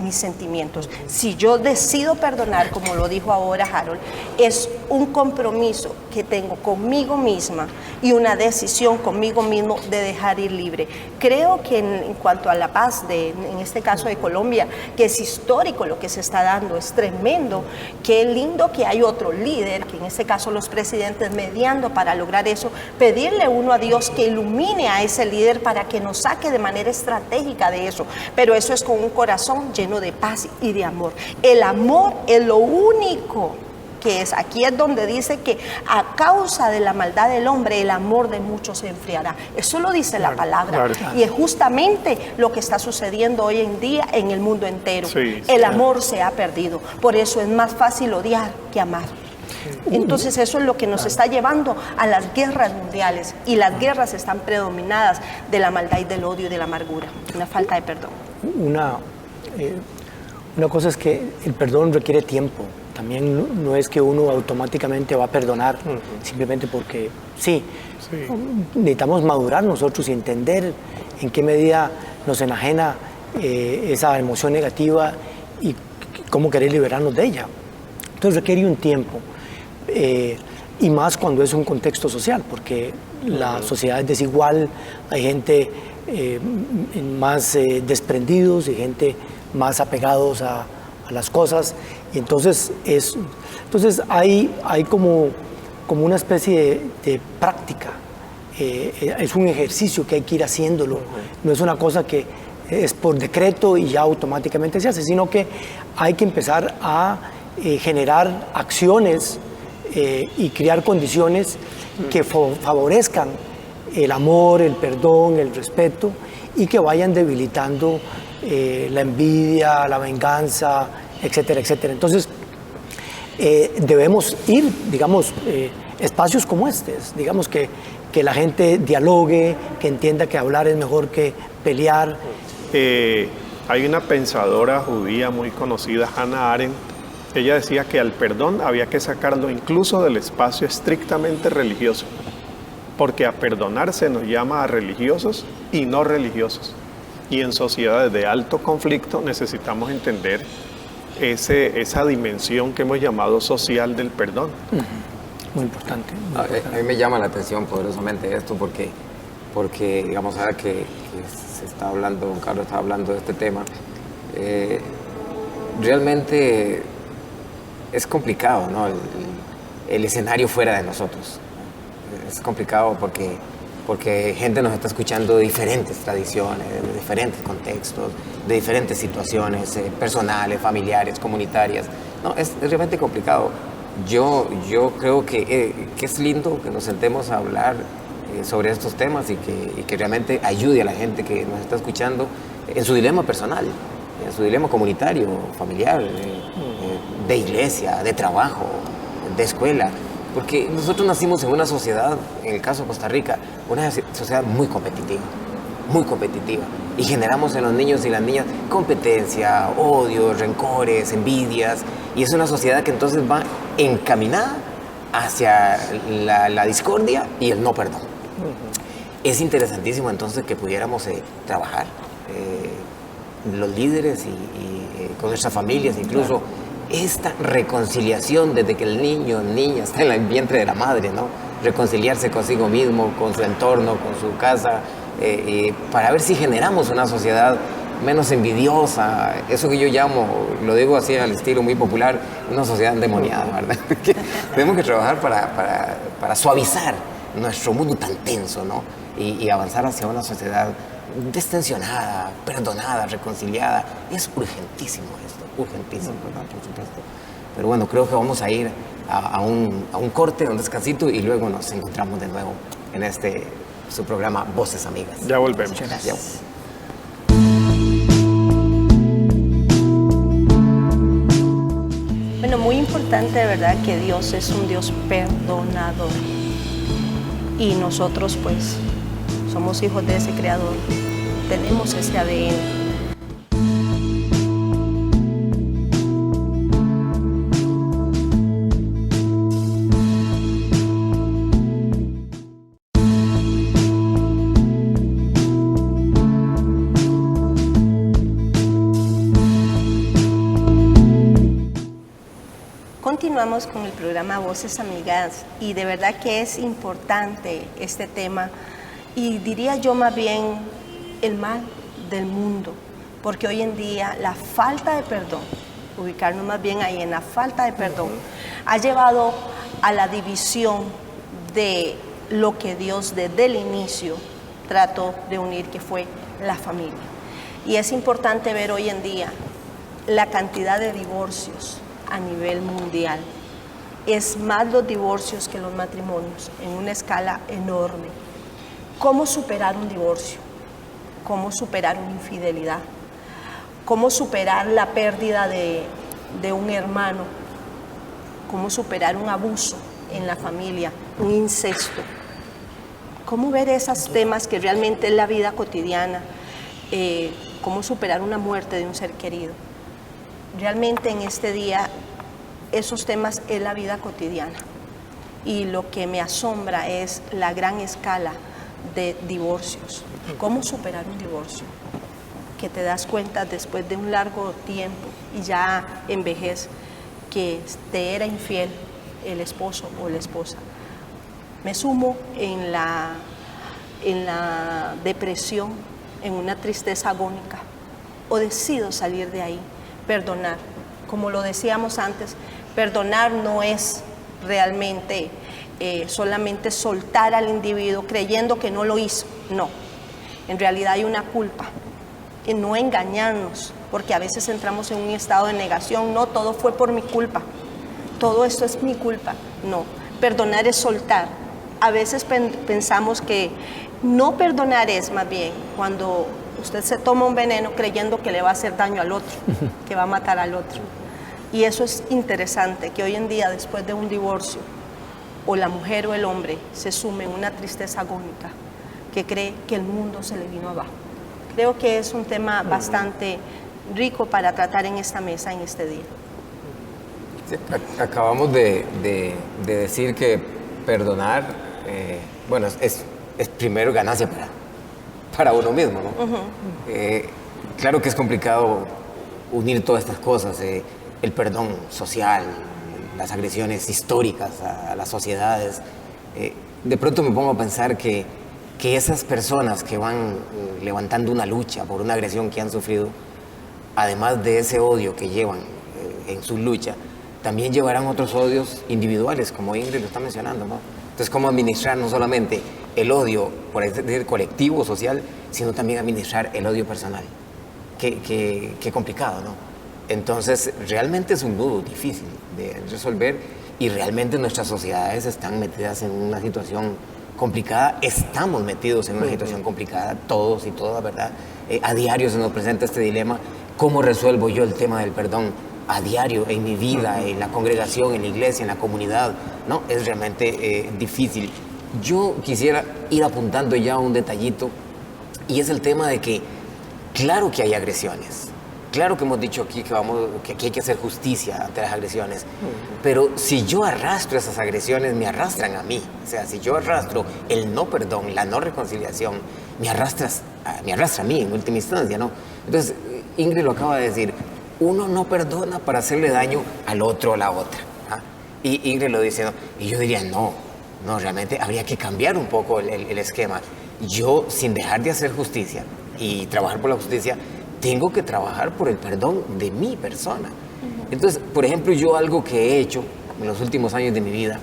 mis sentimientos? Si yo decido perdonar, como lo dijo ahora Harold, es un compromiso que tengo conmigo misma y una decisión conmigo mismo de dejar ir libre. Creo que en cuanto a la paz, en este caso de Colombia, que es histórico lo que se está dando, es tremendo, qué lindo que hay otro líder, que en este caso los presidentes mediando para lograr eso, pedirle uno a Dios que ilumine a ese líder para que nos saque de manera estratégica de eso, pero eso es con un corazón lleno de paz y de amor. El amor es lo único que es, aquí es donde dice que a causa de la maldad del hombre, el amor de muchos se enfriará. Eso lo dice la palabra. Y es justamente lo que está sucediendo hoy en día en el mundo entero. El amor se ha perdido. Por eso es más fácil odiar que amar. Entonces eso es lo que nos está llevando a las guerras mundiales, y las guerras están predominadas de la maldad y del odio y de la amargura, una falta de perdón. Una cosa es que el perdón requiere tiempo. También no es que uno automáticamente va a perdonar simplemente porque sí. Necesitamos madurar nosotros y entender en qué medida nos enajena esa emoción negativa y cómo querer liberarnos de ella. Entonces requiere un tiempo. Y más cuando es un contexto social, porque la sociedad es desigual, hay gente más desprendidos y gente más apegados a las cosas, y entonces hay como una especie de práctica, es un ejercicio que hay que ir haciéndolo, no es una cosa que es por decreto y ya automáticamente se hace, sino que hay que empezar a generar acciones y crear condiciones que favorezcan el amor, el perdón, el respeto, y que vayan debilitando la envidia, la venganza, etcétera, etcétera. Entonces, debemos ir, digamos, espacios como estos, digamos que la gente dialogue, que entienda que hablar es mejor que pelear. Hay una pensadora judía muy conocida, Hannah Arendt, Ella decía que al perdón había que sacarlo incluso del espacio estrictamente religioso, porque a perdonar se nos llama a religiosos y no religiosos. Y en sociedades de alto conflicto necesitamos entender esa dimensión que hemos llamado social del perdón. Muy importante. A mí me llama la atención poderosamente esto porque digamos, ahora que se está hablando, don Carlos está hablando de este tema, realmente es complicado, ¿no? El escenario fuera de nosotros. Es complicado porque gente nos está escuchando de diferentes tradiciones, de diferentes contextos, de diferentes situaciones personales, familiares, comunitarias. No, es realmente complicado. Yo creo que es lindo que nos sentemos a hablar sobre estos temas y que realmente ayude a la gente que nos está escuchando en su dilema personal, en su dilema comunitario, familiar, de iglesia, de trabajo, de escuela. Porque nosotros nacimos en una sociedad, en el caso de Costa Rica, una sociedad muy competitiva, y generamos en los niños y las niñas competencia, odio, rencores, envidias, y es una sociedad que entonces va encaminada hacia la discordia y el no perdón. Es interesantísimo entonces que pudiéramos trabajar los líderes y con nuestras familias incluso esta reconciliación desde que el niño o niña está en el vientre de la madre, ¿no? Reconciliarse consigo mismo, con su entorno, con su casa, para ver si generamos una sociedad menos envidiosa, eso que yo llamo, lo digo así al estilo muy popular, una sociedad endemoniada, ¿verdad? Tenemos que trabajar para suavizar nuestro mundo tan tenso, ¿no? Y avanzar hacia una sociedad destensionada, perdonada, reconciliada. Es urgentísimo esto, urgentísimo, ¿verdad? Por supuesto. Pero bueno, creo que vamos a ir a un corte, a un descansito y luego nos encontramos de nuevo en su programa Voces Amigas. Ya volvemos. Muchas gracias. Bueno, muy importante de verdad que Dios es un Dios perdonador y nosotros pues somos hijos de ese Creador, tenemos ese ADN. Continuamos con el programa Voces Amigas y de verdad que es importante este tema y diría yo más bien el mal del mundo, porque hoy en día la falta de perdón, ubicarnos más bien ahí en la falta de perdón, ha llevado a la división de lo que Dios desde el inicio trató de unir, que fue la familia. Y es importante ver hoy en día la cantidad de divorcios a nivel mundial. Es más los divorcios que los matrimonios, en una escala enorme. ¿Cómo superar un divorcio? ¿Cómo superar una infidelidad? ¿Cómo superar la pérdida de un hermano? ¿Cómo superar un abuso en la familia, un incesto? ¿Cómo ver esos temas que realmente es la vida cotidiana? ¿Cómo superar una muerte de un ser querido? Realmente en este día esos temas es la vida cotidiana y lo que me asombra es la gran escala de divorcios. ¿Cómo superar un divorcio? Que te das cuenta después de un largo tiempo y ya en vejez que te era infiel el esposo o la esposa. Me sumo en la depresión, en una tristeza agónica o decido salir de ahí. Perdonar, como lo decíamos antes, perdonar no es realmente solamente soltar al individuo creyendo que no lo hizo, no, en realidad hay una culpa, y no engañarnos, porque a veces entramos en un estado de negación, no, todo fue por mi culpa, todo esto es mi culpa, no, perdonar es soltar. A veces pensamos que no perdonar es más bien cuando usted se toma un veneno creyendo que le va a hacer daño al otro, que va a matar al otro. Y eso es interesante, que hoy en día, después de un divorcio, o la mujer o el hombre se sume en una tristeza agónica, que cree que el mundo se le vino abajo. Creo que es un tema bastante rico para tratar en esta mesa, en este día. Acabamos de decir que perdonar, bueno, es primero ganancia para uno mismo, ¿no? Claro que es complicado unir todas estas cosas, el perdón social, las agresiones históricas a las sociedades. De pronto me pongo a pensar que esas personas que van levantando una lucha por una agresión que han sufrido, además de ese odio que llevan en su lucha, también llevarán otros odios individuales, como Ingrid lo está mencionando, ¿no? Entonces, cómo administrar no solamente el odio, por decir, colectivo, social, sino también administrar el odio personal. Qué complicado, ¿no? Entonces, realmente es un nudo difícil de resolver y realmente nuestras sociedades están metidas en una situación complicada. Estamos metidos en una situación complicada, todos y todas, ¿verdad? A diario se nos presenta este dilema. ¿Cómo resuelvo yo el tema del perdón? A diario, en mi vida, en la congregación, en la iglesia, en la comunidad, ¿no? Es realmente difícil. Yo quisiera ir apuntando ya un detallito, y es el tema de que, claro que hay agresiones, claro que hemos dicho aquí que aquí hay que hacer justicia ante las agresiones, pero si yo arrastro esas agresiones, me arrastran a mí. O sea, si yo arrastro el no perdón, la no reconciliación, me arrastra a mí en última instancia, ¿no? Entonces, Ingrid lo acaba de decir, uno no perdona para hacerle daño al otro o a la otra, ¿ah? Y Ingrid lo dice, ¿no? Y yo diría, no, realmente habría que cambiar un poco el esquema. Yo, sin dejar de hacer justicia y trabajar por la justicia, tengo que trabajar por el perdón de mi persona. Entonces, por ejemplo, yo algo que he hecho en los últimos años de mi vida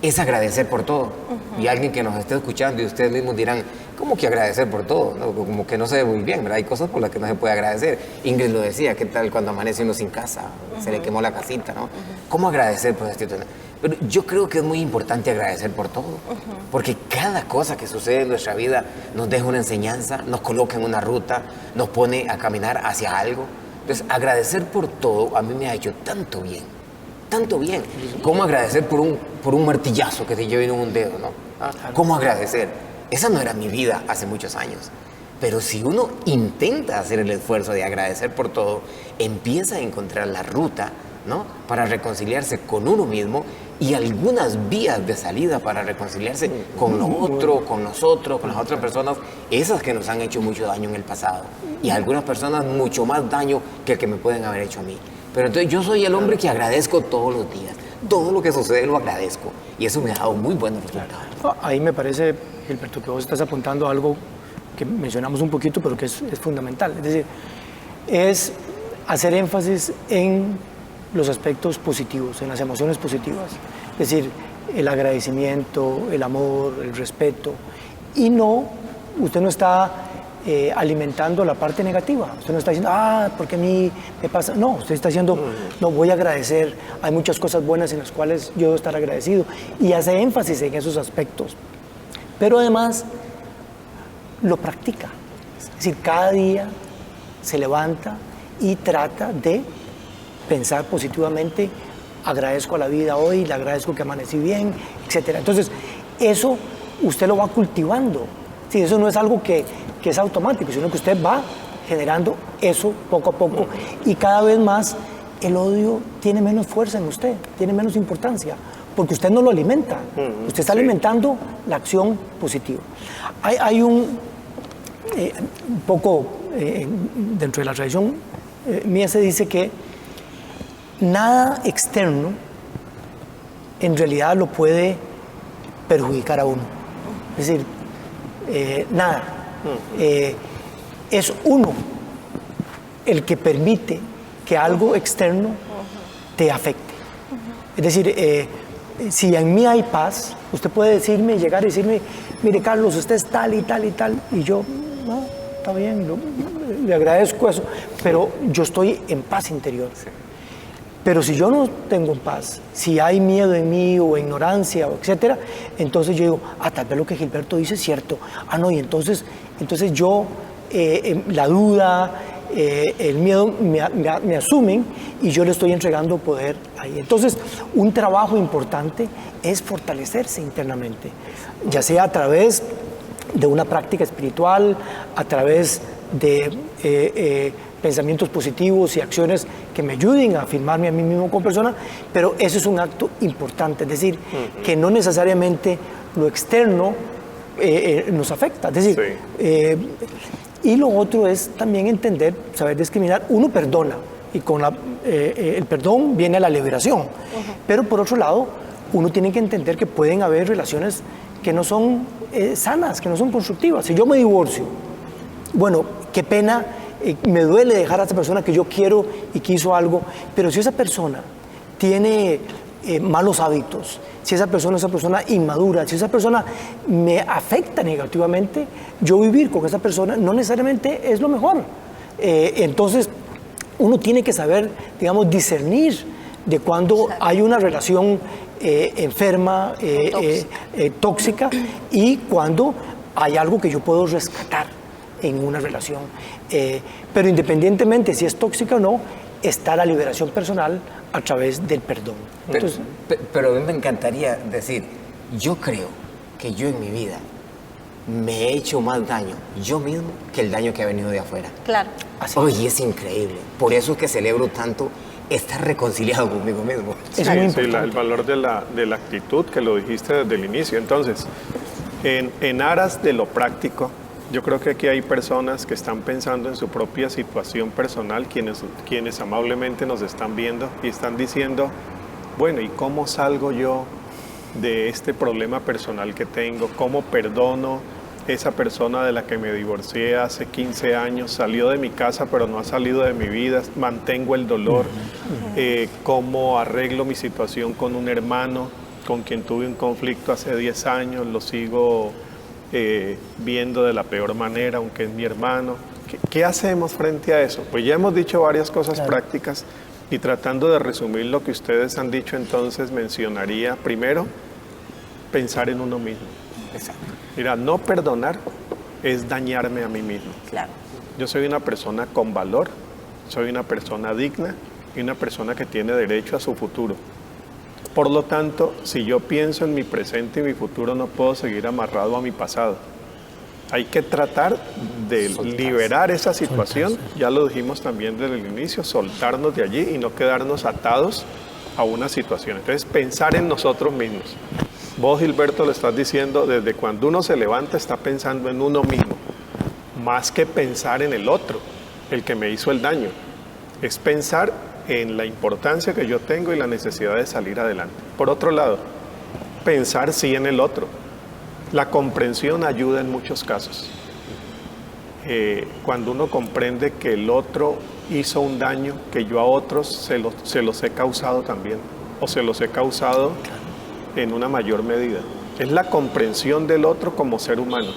es agradecer por todo. Y alguien que nos esté escuchando y ustedes mismos dirán, ¿cómo que agradecer por todo? ¿No? Como que no se ve muy bien, ¿verdad? Hay cosas por las que no se puede agradecer. Ingrid lo decía, ¿qué tal cuando amanece uno sin casa? Se le quemó la casita, ¿no? ¿Cómo agradecer por esta situación? Pero yo creo que es muy importante agradecer por todo, porque cada cosa que sucede en nuestra vida nos deja una enseñanza, nos coloca en una ruta, nos pone a caminar hacia algo. Entonces, agradecer por todo a mí me ha hecho tanto bien, tanto bien. ¿Cómo agradecer por un martillazo que te lleve en un dedo, ¿no? ¿Ah? ¿Cómo agradecer? Esa no era mi vida hace muchos años. Pero si uno intenta hacer el esfuerzo de agradecer por todo, empieza a encontrar la ruta, ¿no? Para reconciliarse con uno mismo y algunas vías de salida para reconciliarse con lo otro, con nosotros, con las otras personas, esas que nos han hecho mucho daño en el pasado. Y a algunas personas mucho más daño que el que me pueden haber hecho a mí. Pero entonces yo soy el hombre que agradezco todos los días. Todo lo que sucede lo agradezco. Y eso me ha dado muy buenos resultados. Ahí me parece, Gilberto, que vos estás apuntando a algo que mencionamos un poquito, pero que es fundamental. Es decir, es hacer énfasis en los aspectos positivos, en las emociones positivas. Es decir, el agradecimiento, el amor, el respeto. Y usted no está alimentando la parte negativa. Usted no está diciendo, porque a mí me pasa. No, usted está diciendo, no, voy a agradecer. Hay muchas cosas buenas en las cuales yo debo estar agradecido. Y hace énfasis en esos aspectos. Pero además, lo practica. Es decir, cada día se levanta y trata de pensar positivamente, agradezco a la vida hoy, le agradezco que amanecí bien, etc. Entonces, eso usted lo va cultivando. Sí, eso no es algo que es automático, sino que usted va generando eso poco a poco y cada vez más el odio tiene menos fuerza en usted, tiene menos importancia, porque usted no lo alimenta, usted está alimentando la acción positiva. Hay un poco dentro de la tradición mía se dice que nada externo en realidad lo puede perjudicar a uno. Es decir, nada. Es uno el que permite que algo externo te afecte. Es decir, si en mí hay paz, usted puede llegar y decirme, mire Carlos, usted es tal y tal y tal, y yo, no, está bien, le agradezco eso, pero yo estoy en paz interior. Pero si yo no tengo paz, si hay miedo en mí o ignorancia, etcétera, entonces yo digo, tal vez lo que Gilberto dice es cierto. No, y entonces yo, la duda, el miedo me asumen y yo le estoy entregando poder ahí. Entonces, un trabajo importante es fortalecerse internamente, ya sea a través de una práctica espiritual, a través de pensamientos positivos y acciones que me ayuden a afirmarme a mí mismo como persona, pero eso es un acto importante, es decir, que no necesariamente lo externo nos afecta, es decir, y lo otro es también entender, saber discriminar. Uno perdona y con el perdón viene la liberación, pero por otro lado, uno tiene que entender que pueden haber relaciones que no son sanas, que no son constructivas. Si yo me divorcio, bueno, qué pena, me duele dejar a esa persona que yo quiero y que hizo algo, pero si esa persona tiene malos hábitos, si esa persona es una persona inmadura, si esa persona me afecta negativamente, yo vivir con esa persona no necesariamente es lo mejor. Entonces, uno tiene que saber, digamos, discernir de cuando hay una relación enferma, tóxica, y cuando hay algo que yo puedo rescatar en una relación. Pero independientemente si es tóxica o no, está la liberación personal a través del perdón. Entonces, pero a mí me encantaría decir, yo creo que yo en mi vida me he hecho más daño yo mismo que el daño que ha venido de afuera. Claro. Oye, es increíble. Por eso es que celebro tanto estar reconciliado conmigo mismo. es muy importante. el valor de la actitud que lo dijiste desde el inicio. Entonces, en aras de lo práctico, yo creo que aquí hay personas que están pensando en su propia situación personal, quienes amablemente nos están viendo y están diciendo, bueno, ¿y cómo salgo yo de este problema personal que tengo? ¿Cómo perdono esa persona de la que me divorcié hace 15 años? Salió de mi casa pero no ha salido de mi vida, mantengo el dolor. ¿Cómo arreglo mi situación con un hermano con quien tuve un conflicto hace 10 años? Lo sigo viendo de la peor manera, aunque es mi hermano. ¿Qué hacemos frente a eso? Pues ya hemos dicho varias cosas prácticas, y tratando de resumir lo que ustedes han dicho, entonces mencionaría primero pensar en uno mismo. Exacto. Mira, no perdonar es dañarme a mí mismo. Claro. Yo soy una persona con valor, soy una persona digna y una persona que tiene derecho a su futuro. Por lo tanto, si yo pienso en mi presente y mi futuro, no puedo seguir amarrado a mi pasado. Hay que tratar de liberar esa situación, ya lo dijimos también desde el inicio, soltarnos de allí y no quedarnos atados a una situación. Entonces, pensar en nosotros mismos. Vos, Gilberto, lo estás diciendo, desde cuando uno se levanta está pensando en uno mismo, más que pensar en el otro, el que me hizo el daño. Es pensar en la importancia que yo tengo y la necesidad de salir adelante. Por otro lado, pensar sí en el otro. La comprensión ayuda en muchos casos. Cuando uno comprende que el otro hizo un daño, que yo a otros se los he causado también, o se los he causado en una mayor medida. Es la comprensión del otro como ser humano,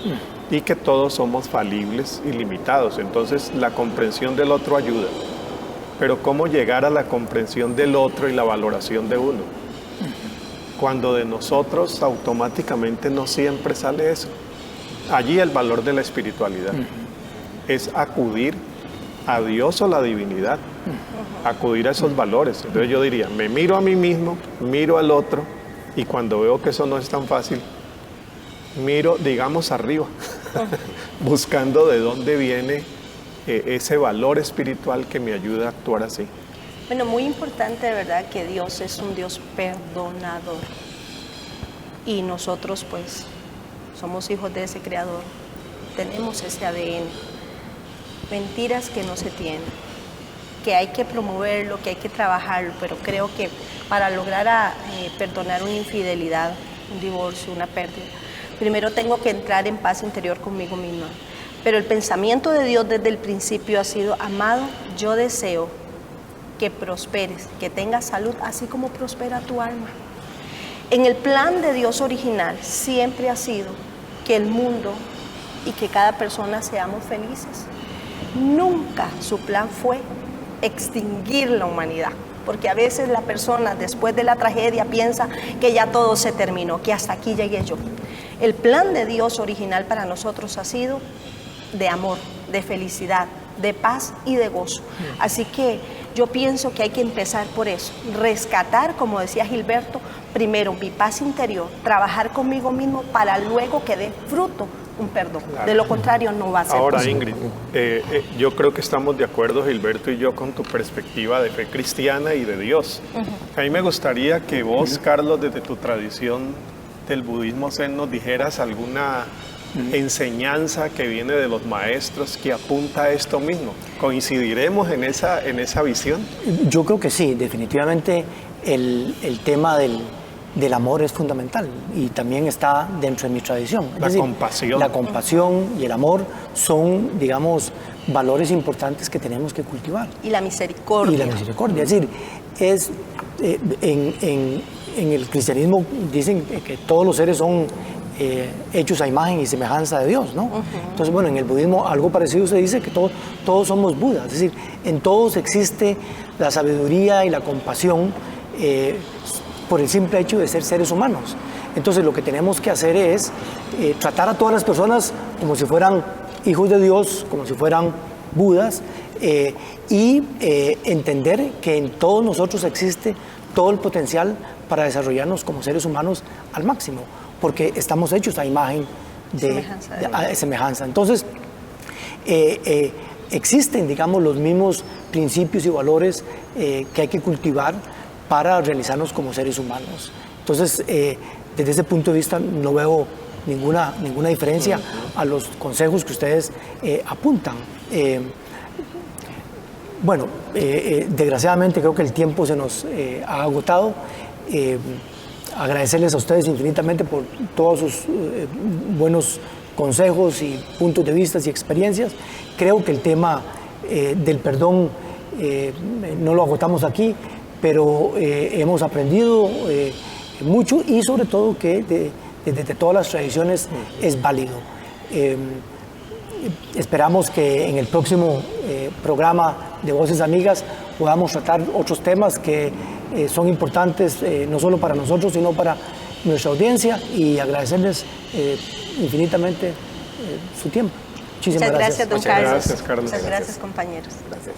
y que todos somos falibles y limitados. Entonces, la comprensión del otro ayuda. Pero ¿cómo llegar a la comprensión del otro y la valoración de uno? Cuando de nosotros automáticamente no siempre sale eso. Allí el valor de la espiritualidad es acudir a Dios o la divinidad, acudir a esos valores. Entonces yo diría, me miro a mí mismo, miro al otro, y cuando veo que eso no es tan fácil, miro, digamos, arriba, buscando de dónde viene ese valor espiritual que me ayuda a actuar así. Bueno, muy importante, de verdad, que Dios es un Dios perdonador. Y nosotros, pues, somos hijos de ese Creador. Tenemos ese ADN. Mentiras que no se tienen. Que hay que promoverlo, que hay que trabajarlo. Pero creo que para lograr perdonar una infidelidad, un divorcio, una pérdida, primero tengo que entrar en paz interior conmigo misma. Pero el pensamiento de Dios desde el principio ha sido, amado, yo deseo que prosperes, que tengas salud, así como prospera tu alma. En el plan de Dios original siempre ha sido que el mundo y que cada persona seamos felices. Nunca su plan fue extinguir la humanidad, porque a veces la persona después de la tragedia piensa que ya todo se terminó, que hasta aquí llegué yo. El plan de Dios original para nosotros ha sido de amor, de felicidad, de paz y de gozo. Así que yo pienso que hay que empezar por eso, rescatar, como decía Gilberto, primero mi paz interior, trabajar conmigo mismo para luego que dé fruto un perdón. Claro. De lo contrario, no va a ser Ahora, posible. Ingrid, yo creo que estamos de acuerdo, Gilberto y yo, con tu perspectiva de fe cristiana y de Dios. A mí me gustaría que vos, Carlos, desde tu tradición del budismo zen, nos dijeras alguna enseñanza que viene de los maestros que apunta a esto mismo. ¿Coincidiremos en esa visión? Yo creo que sí, definitivamente el tema del amor es fundamental y también está dentro de mi tradición. Es decir, compasión. La compasión y el amor son, digamos, valores importantes que tenemos que cultivar. Y la misericordia. Y la misericordia. Es decir, en el cristianismo dicen que todos los seres son hechos a imagen y semejanza de Dios, ¿no? Entonces, bueno, en el budismo algo parecido se dice que todos somos Budas. Es decir, en todos existe la sabiduría y la compasión por el simple hecho de ser seres humanos. Entonces, lo que tenemos que hacer es tratar a todas las personas como si fueran hijos de Dios, como si fueran Budas, y entender que en todos nosotros existe todo el potencial para desarrollarnos como seres humanos al máximo, porque estamos hechos a imagen de semejanza. Entonces, existen, digamos, los mismos principios y valores que hay que cultivar para realizarnos como seres humanos. Entonces, desde ese punto de vista no veo ninguna diferencia a los consejos que ustedes apuntan. Bueno, desgraciadamente creo que el tiempo se nos ha agotado. Agradecerles a ustedes infinitamente por todos sus buenos consejos y puntos de vista y experiencias. Creo que el tema del perdón no lo agotamos aquí, pero hemos aprendido mucho y sobre todo que desde todas las tradiciones es válido. Esperamos que en el próximo programa de Voces Amigas podamos tratar otros temas que son importantes no solo para nosotros, sino para nuestra audiencia, y agradecerles infinitamente su tiempo. Muchísimas Muchas gracias, don Carlos. Muchas gracias, Carlos. Muchas gracias, compañeros. Gracias.